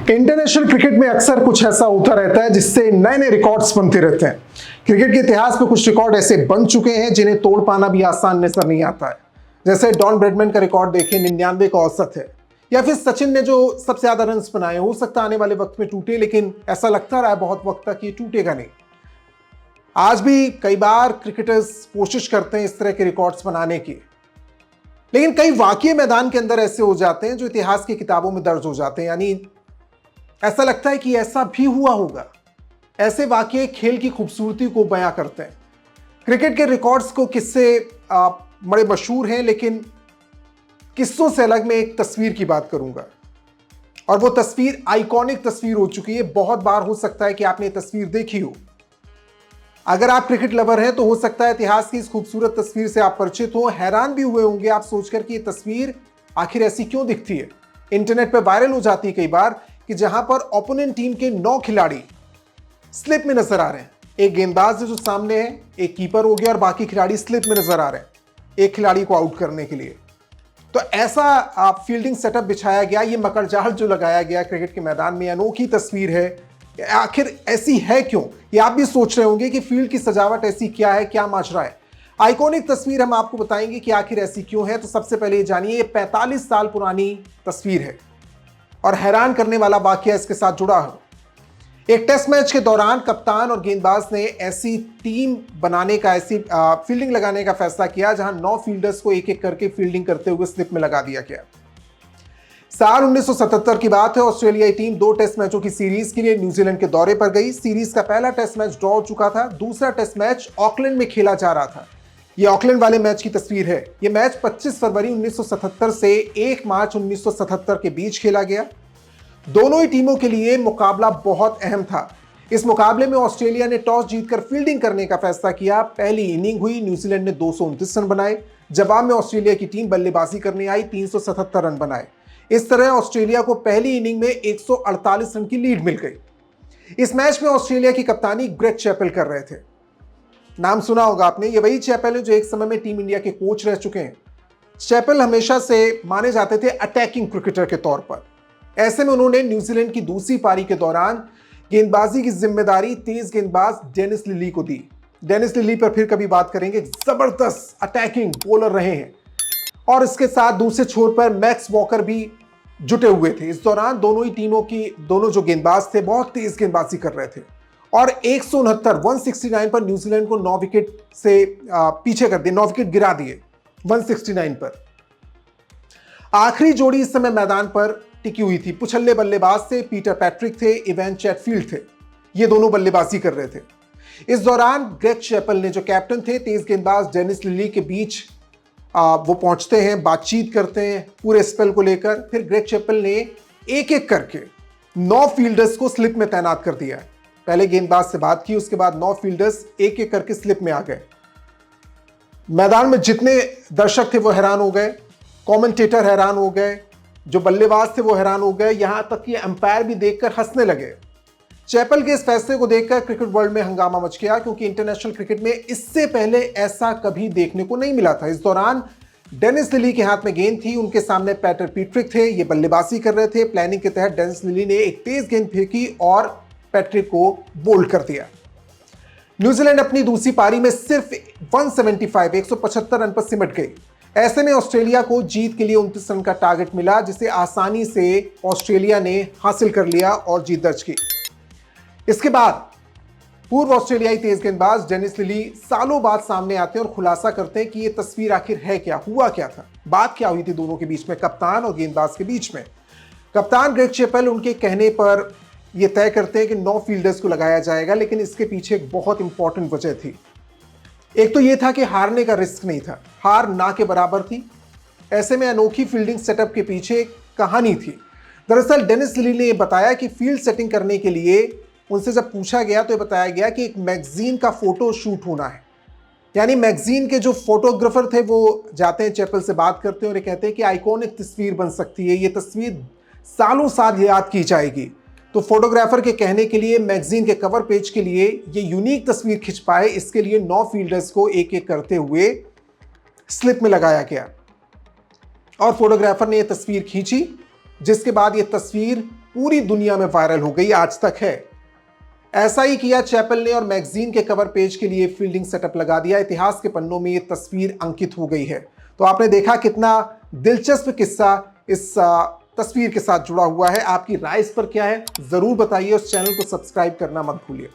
International cricket में अक्सर कुछ ऐसा होता रहता है जिससे नए नए रिकॉर्ड्स बनते रहते हैं। क्रिकेट के इतिहास में कुछ रिकॉर्ड ऐसे बन चुके हैं जिन्हें तोड़ पाना भी आसान नजर नहीं आता है। जैसे डॉन ब्रैडमैन का रिकॉर्ड देखें, 99 का औसत है। या फिर सचिन ने जो सबसे ज्यादा रन बनाए, हो सकता है आने वाले वक्त में टूटे, लेकिन ऐसा लगता रहा है बहुत वक्त तक ये टूटेगा नहीं। आज भी कई बार क्रिकेटर्स कोशिश करते हैं इस तरह के रिकॉर्ड्स बनाने की, लेकिन कई वाकये मैदान के अंदर ऐसे हो जाते हैं जो इतिहास की किताबों में दर्ज हो जाते हैं। यानी ऐसा लगता है कि ऐसा भी हुआ होगा। ऐसे वाकये खेल की खूबसूरती को बयां करते हैं। क्रिकेट के रिकॉर्ड्स को किस्से बड़े मशहूर हैं, लेकिन किस्सों से अलग मैं एक तस्वीर की बात करूंगा, और वो तस्वीर आइकॉनिक तस्वीर हो चुकी है। बहुत बार हो सकता है कि आपने ये तस्वीर देखी हो। अगर आप क्रिकेट लवर हैं तो हो सकता है इतिहास की इस खूबसूरत तस्वीर से आप परिचित हो। हैरान भी हुए होंगे आप सोचकर कि ये तस्वीर आखिर ऐसी क्यों दिखती है। इंटरनेट पर वायरल हो जाती है कई बार कि जहां पर ओपोनेंट टीम के 9 खिलाड़ी स्लिप में नजर आ रहे हैं। एक गेंदबाज जो सामने है, एक कीपर हो गया, और बाकी खिलाड़ी स्लिप में नजर आ रहे हैं एक खिलाड़ी को आउट करने के लिए। तो ऐसा फील्डिंग सेटअप बिछाया गया, ये मकड़जाल जो लगाया गया क्रिकेट के मैदान में, अनोखी तस्वीर है। आखिर ऐसी है क्यों, ये आप भी सोच रहे होंगे कि फील्ड की सजावट ऐसी क्या है, क्या माजरा है। आइकॉनिक तस्वीर हम आपको बताएंगे कि आखिर ऐसी क्यों है। तो सबसे पहले ये जानिए, ये 45 साल पुरानी तस्वीर है और हैरान करने वाला वाकया इसके साथ जुड़ा है। एक टेस्ट मैच के दौरान कप्तान और गेंदबाज ने ऐसी टीम बनाने का, ऐसी फील्डिंग लगाने का फैसला किया जहां 9 फील्डर्स को एक एक करके फील्डिंग करते हुए स्लिप में लगा दिया गया। साल 1977 की बात है। ऑस्ट्रेलियाई टीम 2 टेस्ट मैचों की सीरीज के लिए न्यूजीलैंड के दौरे पर गई। सीरीज का पहला टेस्ट मैच ड्रॉ हो चुका था। दूसरा टेस्ट मैच ऑकलैंड में खेला जा रहा था। यह ऑकलैंड वाले मैच की तस्वीर है। यह मैच 25 फरवरी 1977 से 1 मार्च 1977 के बीच खेला गया। दोनों ही टीमों के लिए मुकाबला बहुत अहम था। इस मुकाबले में ऑस्ट्रेलिया ने टॉस जीतकर फील्डिंग करने का फैसला किया। पहली इनिंग हुई, न्यूजीलैंड ने 229 रन बनाए। जवाब में ऑस्ट्रेलिया की टीम बल्लेबाजी करने आई, 377 रन बनाए। इस तरह ऑस्ट्रेलिया को पहली इनिंग में 148 रन की लीड मिल गई। इस मैच में ऑस्ट्रेलिया की कप्तानी ग्रेग चैपल कर रहे थे। नाम सुना होगा आपने, ये वही चैपल है जो एक समय में टीम इंडिया के कोच रह चुके हैं। चैपल हमेशा से माने जाते थे अटैकिंग क्रिकेटर के तौर पर। ऐसे में उन्होंने न्यूजीलैंड की दूसरी पारी के दौरान गेंदबाजी की जिम्मेदारी तेज गेंदबाज डेनिस लिली को दी। डेनिस लिली पर फिर कभी बात करेंगे। जबरदस्त अटैकिंग बॉलर रहे हैं, और इसके साथ दूसरे छोर पर मैक्स वॉकर भी जुटे हुए थे। इस दौरान दोनों ही टीमों की दोनों जो गेंदबाज थे बहुत तेज गेंदबाजी कर रहे थे, और 169 पर न्यूजीलैंड को 9 विकेट से पीछे कर दिए, 9 विकेट गिरा दिए 169 पर। आखिरी जोड़ी इस समय मैदान पर टिकी हुई थी। पुछल्ले बल्लेबाज थे, पीटर पैट्रिक थे, इवान चैटफील्ड थे। ये दोनों बल्लेबाजी कर रहे थे। इस दौरान ग्रेग चैपल ने, जो कैप्टन थे, तेज गेंदबाज डेनिस लिली के बीच वो पहुंचते हैं, बातचीत करते हैं पूरे स्पेल को लेकर। फिर ग्रेग चैपल ने एक एक करके 9 फील्डर्स को स्लिप में तैनात कर दिया। पहले गेंदबाज से बात की, उसके बाद 9 फील्डर्स एक एक करके स्लिप में आ गए। मैदान में जितने दर्शक थे वो हैरान हो गए, कमेंटेटर हैरान हो गए, जो बल्लेबाज थे वो हैरान हो गए, यहां तक कि अंपायर भी देखकर हंसने लगे। चैपल के इस फैसले को देखकर क्रिकेट वर्ल्ड में हंगामा मच गया, क्योंकि इंटरनेशनल क्रिकेट में इससे पहले ऐसा कभी देखने को नहीं मिला था। इस दौरान डेनिस लिली के हाथ में गेंद थी, उनके सामने पैटर पैट्रिक थे, ये बल्लेबाजी कर रहे थे। प्लानिंग के तहत डेनिस लिली ने एक तेज गेंद फेंकी और पैट्रिक को बोल्ड कर दिया। न्यूजीलैंड अपनी दूसरी पारी में सिर्फ 175 रन पर सिमट गई। ऐसे में ऑस्ट्रेलिया को जीत के लिए 29 रन का टारगेट मिला, जिसे आसानी से ऑस्ट्रेलिया ने हासिल कर लिया और जीत दर्ज की। इसके बाद पूर्व ऑस्ट्रेलियाई तेज गेंदबाज डेनिस लिली सालों बाद सामने आते हैं और खुलासा करते हैं कि यह तस्वीर आखिर है क्या, हुआ क्या था, बात क्या हुई थी दोनों के बीच में, कप्तान और गेंदबाज के बीच में। कप्तान ग्रेग चैपल उनके कहने पर यह तय करते हैं कि 9 फील्डर्स को लगाया जाएगा, लेकिन इसके पीछे एक बहुत इंपॉर्टेंट वजह थी। एक तो यह था कि हारने का रिस्क नहीं था, हार ना के बराबर थी। ऐसे में अनोखी फील्डिंग सेटअप के पीछे कहानी थी। दरअसल डेनिस लिली ने यह बताया कि फील्ड सेटिंग करने के लिए उनसे जब पूछा गया तो यह बताया गया कि एक मैगजीन का फोटो शूट होना है। यानी मैगजीन के जो फोटोग्राफर थे वो जाते हैं, चैपल से बात करते हैं और ये कहते हैं कि आइकॉनिक तस्वीर बन सकती है, ये तस्वीर सालों साल याद की जाएगी। तो फोटोग्राफर के कहने के लिए मैगजीन के कवर पेज के लिए ये यूनिक तस्वीर खिंच पाए, इसके लिए 9 फील्डर्स को एक एक करते हुए स्लिप में लगाया गया और फोटोग्राफर ने यह तस्वीर खींची, जिसके बाद यह तस्वीर पूरी दुनिया में वायरल हो गई, आज तक है। ऐसा ही किया चैपल ने और मैगजीन के कवर पेज के लिए फील्डिंग सेटअप लगा दिया। इतिहास के पन्नों में ये तस्वीर अंकित हो गई है। तो आपने देखा कितना दिलचस्प किस्सा इस तस्वीर के साथ जुड़ा हुआ है। आपकी राय इस पर क्या है, जरूर बताइए। उस चैनल को सब्सक्राइब करना मत भूलिए।